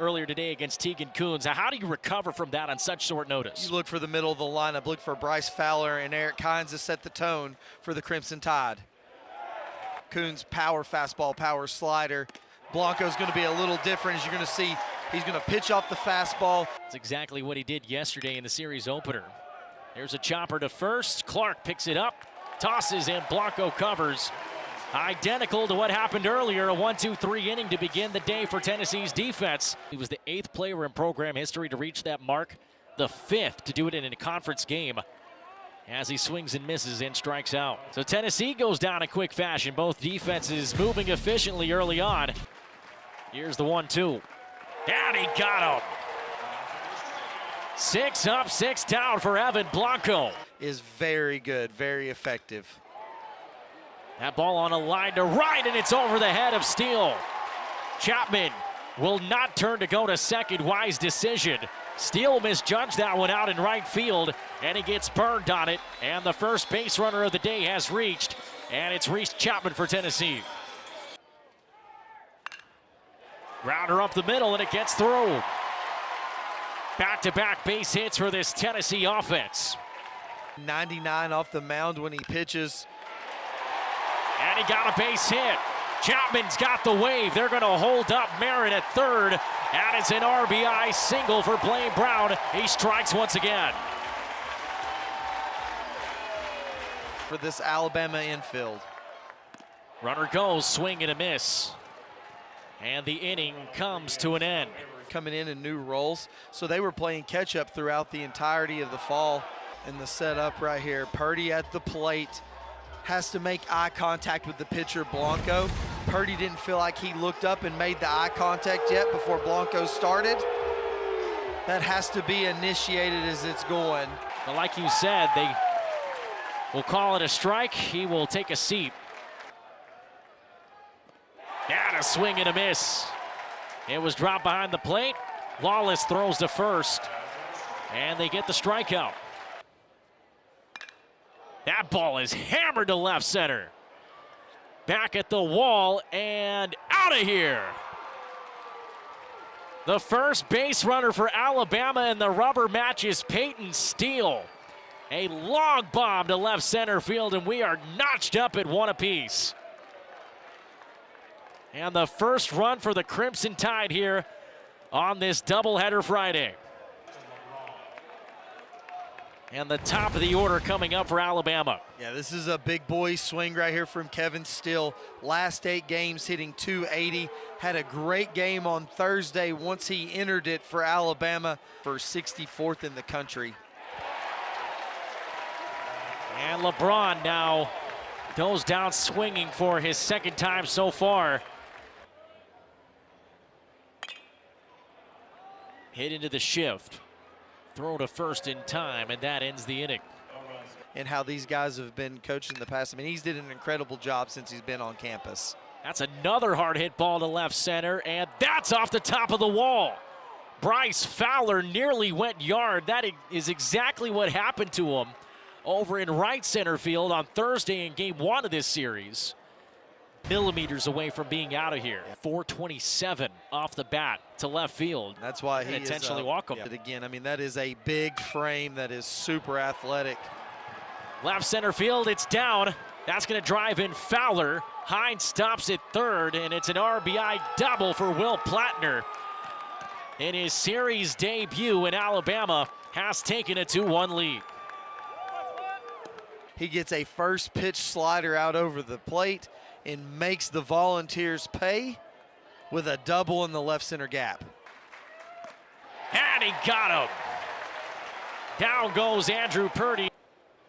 earlier today against Tegan Coons. How do you recover from that on such short notice? You look for the middle of the lineup, look for Bryce Fowler and Eric Hines to set the tone for the Crimson Tide. Coons power fastball, power slider. Blanco's going to be a little different, as you're going to see. He's going to pitch off the fastball. That's exactly what he did yesterday in the series opener. There's a chopper to first. Clark picks it up, tosses, and Blanco covers. Identical to what happened earlier, a 1-2-3 inning to begin the day for Tennessee's defense. He was the 8th player in program history to reach that mark, the 5th to do it in a conference game, as he swings and misses and strikes out. So Tennessee goes down in quick fashion. Both defenses moving efficiently early on. Here's the 1-2. And he got him. 6 up, 6 down for Evan Blanco. Is very good, very effective. That ball on a line to right, and it's over the head of Steele. Chapman will not turn to go to second. Wise decision. Steele misjudged that one out in right field, and he gets burned on it. And the first base runner of the day has reached, and it's Reese Chapman for Tennessee. Grounder up the middle, and it gets through. Back-to-back base hits for this Tennessee offense. 99 off the mound when he pitches. And he got a base hit. Chapman's got the wave. They're going to hold up Merritt at third. And it's an RBI single for Blaine Brown. He strikes once again. For this Alabama infield. Runner goes, swing and a miss. And the inning comes to an end. Coming in new roles. So they were playing catch up throughout the entirety of the fall. And the setup right here. Purdy at the plate. Has to make eye contact with the pitcher, Blanco. Purdy didn't feel like he looked up and made the eye contact yet before Blanco started. That has to be initiated as it's going. But like you said, they will call it a strike. He will take a seat. And a swing and a miss. It was dropped behind the plate. Lawless throws to first, and they get the strikeout. That ball is hammered to left center. Back at the wall and out of here. The first base runner for Alabama in the rubber match is Peyton Steele. A long bomb to left center field, and we are notched up at 1 apiece. And the first run for the Crimson Tide here on this doubleheader Friday. And the top of the order coming up for Alabama. Yeah, this is a big boy swing right here from Kevin Steele. Last 8 games hitting .280. Had a great game on Thursday once he entered it for Alabama for 64th in the country. And LeBron now goes down swinging for his 2nd time so far. Hit into the shift. Throw to first in time, and that ends the inning. And how these guys have been coached in the past. I mean, he's did an incredible job since he's been on campus. That's another hard hit ball to left center, and that's off the top of the wall. Bryce Fowler nearly went yard. That is exactly what happened to him over in right center field on Thursday in game 1 of this series. Millimeters away from being out of here. 427 off the bat to left field. That's why he intentionally walk him. Yeah, again, I mean, that is a big frame that is super athletic. Left center field, it's down. That's going to drive in Fowler. Hines stops at third, and it's an RBI double for Will Plattner. In his series debut in Alabama, has taken a 2-1 lead. He gets a first pitch slider out over the plate and makes the Volunteers pay with a double in the left center gap. And he got him. Down goes Andrew Purdy.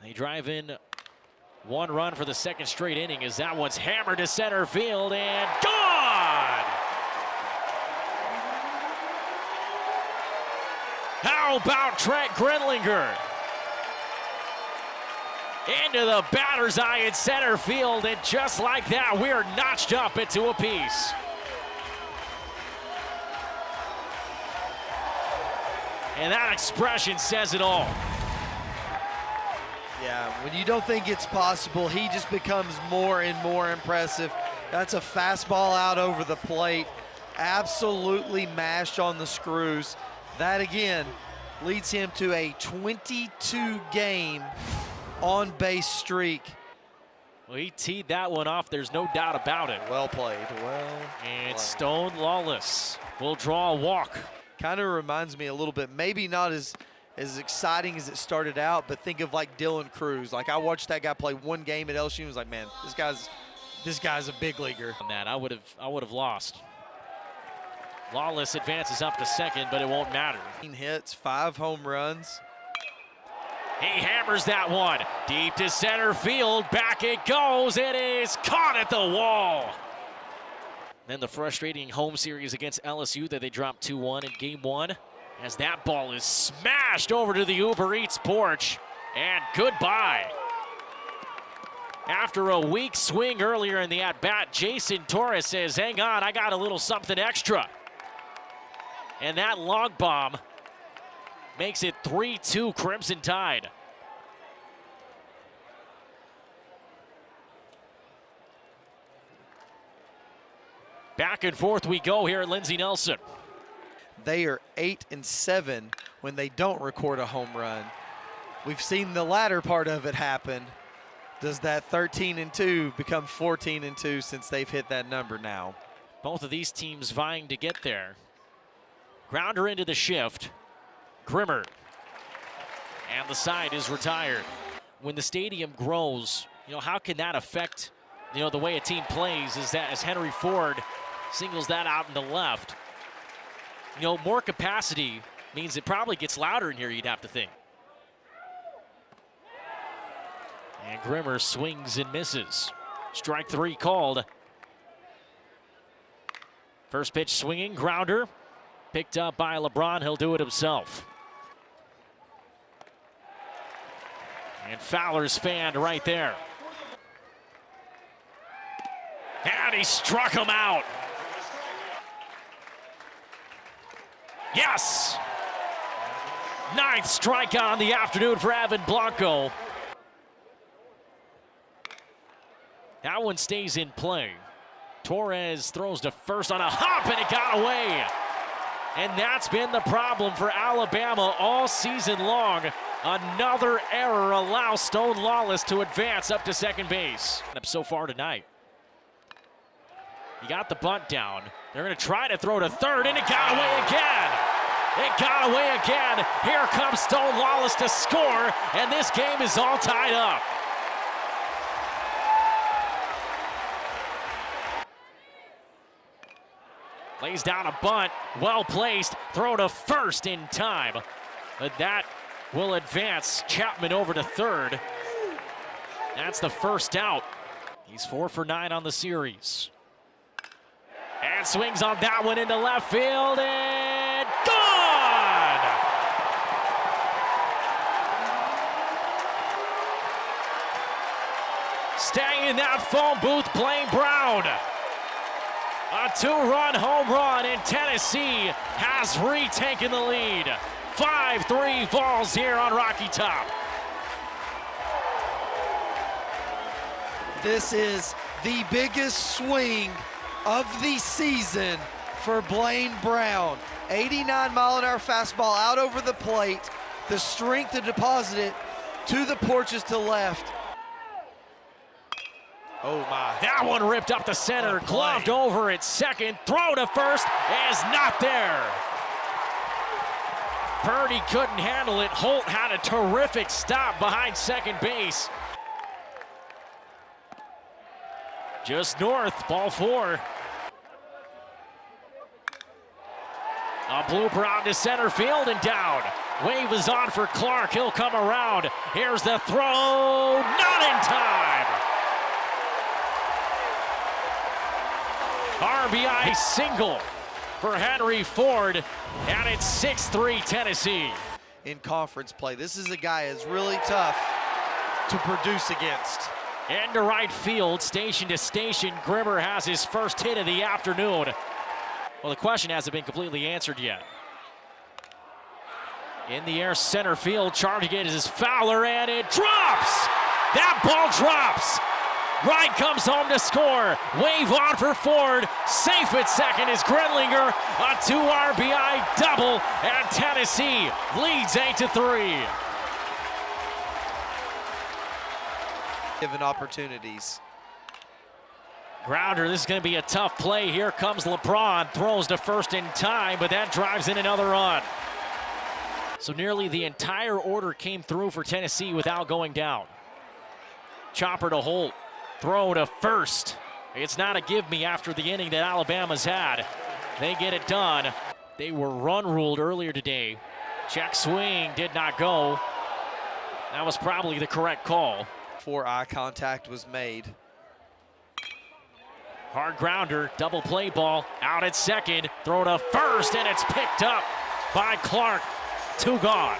They drive in 1 run for the 2nd straight inning as that one's hammered to center field and gone! How about Trent Grenlinger? Into the batter's eye in center field, and just like that, we are notched up at 2 apiece. And that expression says it all. Yeah, when you don't think it's possible, he just becomes more and more impressive. That's a fastball out over the plate. absolutely mashed on the screws. That again leads him to a 22-game on-base streak. Well, he teed that one off, there's no doubt about it. Well played, And Stone Lawless will draw a walk. Kind of reminds me a little bit, maybe not as exciting as it started out, but think of like Dylan Cruz. Like I watched that guy play one game at LSU and was like, man, this guy's a big leaguer. On that, I would have lost. Lawless advances up to second, but it won't matter. 15 hits, 5 home runs. He hammers that one deep to center field. Back it goes. It is caught at the wall. Then the frustrating home series against LSU that they dropped 2-1 in game 1, as that ball is smashed over to the Uber Eats porch, and goodbye. After a weak swing earlier in the at-bat, Jason Torres says, hang on, I got a little something extra. And that long bomb makes it 3-2 Crimson Tide. Back and forth we go here at Lindsey Nelson. They are 8-7 when they don't record a home run. We've seen the latter part of it happen. Does that 13-2 become 14-2 since they've hit that number now? Both of these teams vying to get there. Grounder into the shift. Grimmer. And the side is retired. When the stadium grows, how can that affect, the way a team plays? Is that as Henry Ford singles that out in the left. More capacity means it probably gets louder in here, you'd have to think. And Grimmer swings and misses. Strike 3 called. First pitch swinging, grounder. Picked up by LeBron, he'll do it himself. And Fowler's fanned right there. And he struck him out. Yes! 9th strikeout on the afternoon for Evan Blanco. That one stays in play. Torres throws to first on a hop, and it got away. And that's been the problem for Alabama all season long. Another error allows Stone Lawless to advance up to second base. So far tonight. He got the bunt down. They're going to try to throw to third, and it got away again. It got away again. Here comes Stone Lawless to score, and this game is all tied up. Lays down a bunt, well placed, throw to first in time. But that will advance Chapman over to third. That's the first out. He's 4 for 9 on the series. And swings on that one into left field, and gone! Staying in that phone booth, Blaine Brown. A 2-run home run, and Tennessee has retaken the lead. 5-3 falls here on Rocky Top. This is the biggest swing of the season for Blaine Brown. 89-mile-an-hour fastball out over the plate. The strength to deposit it to the porches to left. Oh my. That one ripped up the center, gloved over at second. Throw to first is not there. Purdy couldn't handle it. Holt had a terrific stop behind second base. Just north, ball 4. A blooper out to center field and down. Wave is on for Clark. He'll come around. Here's the throw. Not in time. RBI single for Henry Ford, and it's 6-3 Tennessee. In conference play, this is a guy that's really tough to produce against. Into right field, station to station. Grimmer has his first hit of the afternoon. Well, the question hasn't been completely answered yet. In the air, center field, charging it is Fowler, and it drops! That ball drops! Wright comes home to score. Wave on for Ford. Safe at second is Grenlinger. A 2 RBI double, and Tennessee leads 8-3. Given opportunities. Grounder, this is going to be a tough play. Here comes LeBron, throws to first in time, but that drives in another run. So nearly the entire order came through for Tennessee without going down. Chopper to Holt, throw to first. It's not a give me after the inning that Alabama's had. They get it done. They were run ruled earlier today. Check swing did not go. That was probably the correct call. Before eye contact was made. Hard grounder, double play ball, out at second, throw to first, and it's picked up by Clark. 2 gone.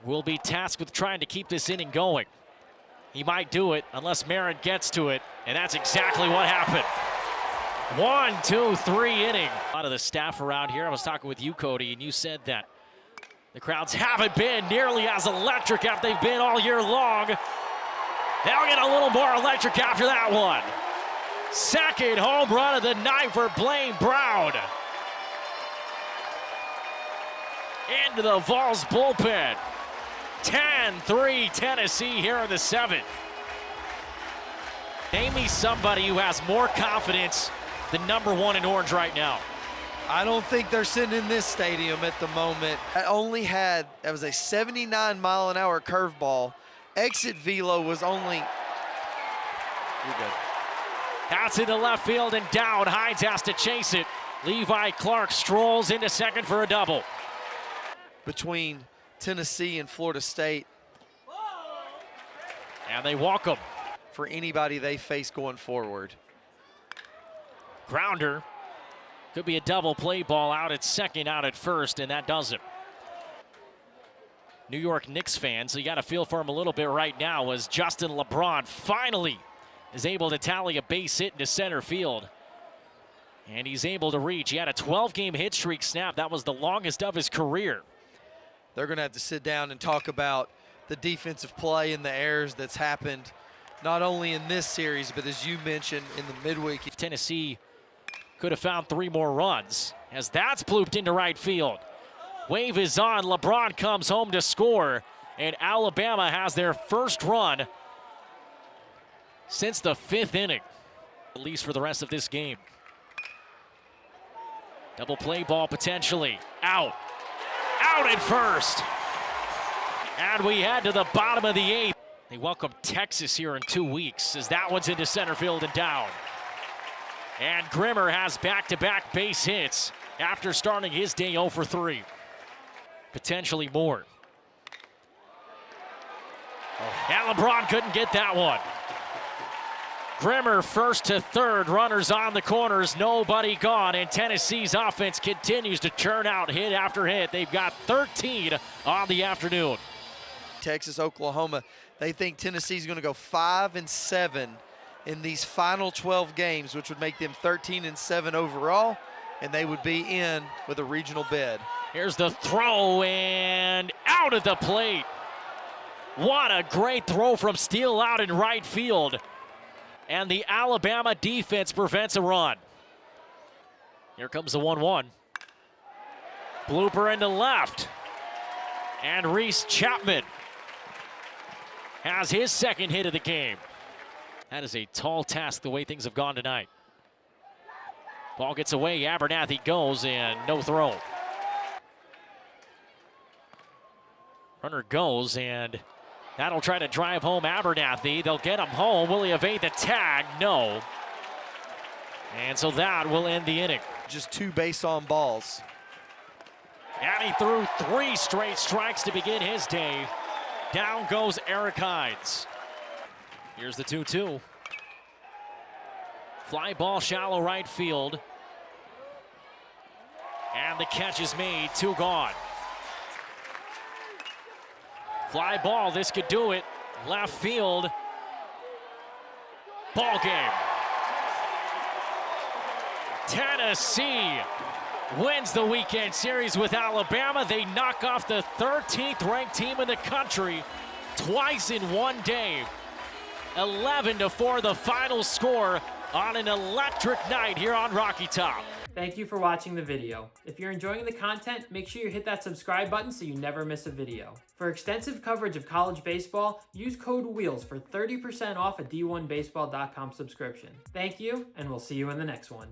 Will be tasked with trying to keep this inning going. He might do it unless Marin gets to it, and that's exactly what happened. 1, 2, 3 inning. A lot of the staff around here, I was talking with you, Cody, and you said that the crowds haven't been nearly as electric as they've been all year long. They'll get a little more electric after that one. Second home run of the night for Blaine Brown. Into the Vols bullpen. 10-3 Tennessee here in the 7th. Name me somebody who has more confidence than #1 in orange right now. I don't think they're sitting in this stadium at the moment. That was a 79-mile-an-hour curveball. Exit velo was only, you're good. That's into left field and down. Hines has to chase it. Levi Clark strolls into second for a double. Between Tennessee and Florida State. And they walk him. For anybody they face going forward. Grounder. Could be a double play ball out at second, out at first, and that does it. New York Knicks fans, so you got to feel for him a little bit right now as Justin LeBron finally is able to tally a base hit into center field. And he's able to reach. He had a 12-game hit streak snap. That was the longest of his career. They're going to have to sit down and talk about the defensive play and the errors that's happened, not only in this series, but as you mentioned, in the midweek. If Tennessee could have found 3 more runs, as that's blooped into right field. Wave is on. LeBron comes home to score, and Alabama has their first run since the 5th inning, at least for the rest of this game. Double play ball potentially. Out at first. And we head to the bottom of the 8th. They welcome Texas here in 2 weeks as that one's into center field and down. And Grimmer has back-to-back base hits after starting his day 0 for 3. Potentially more. And LeBron couldn't get that one. Grimmer first to third, runners on the corners, nobody gone, and Tennessee's offense continues to churn out hit after hit. They've got 13 on the afternoon. Texas, Oklahoma, they think Tennessee's going to go 5-7 in these final 12 games, which would make them 13-7 overall, and they would be in with a regional bid. Here's the throw, and out at the plate. What a great throw from Steele out in right field. And the Alabama defense prevents a run. Here comes the 1-1. Blooper into left. And Reese Chapman has his second hit of the game. That is a tall task the way things have gone tonight. Ball gets away, Abernathy goes, and no throw. Runner goes, and that'll try to drive home Abernathy. They'll get him home. Will he evade the tag? No. And so that will end the inning. Just 2 base on balls. And he threw 3 straight strikes to begin his day. Down goes Eric Hines. Here's the 2-2. Fly ball shallow right field. And the catch is made, 2 gone. Fly ball, this could do it. Left field. Ball game. Tennessee wins the weekend series with Alabama. They knock off the 13th ranked team in the country twice in one day. 11-4 the final score on an electric night here on Rocky Top. Thank you for watching the video. If you're enjoying the content, make sure you hit that subscribe button so you never miss a video. For extensive coverage of college baseball, use code WHEELS for 30% off a D1baseball.com subscription. Thank you, and we'll see you in the next one.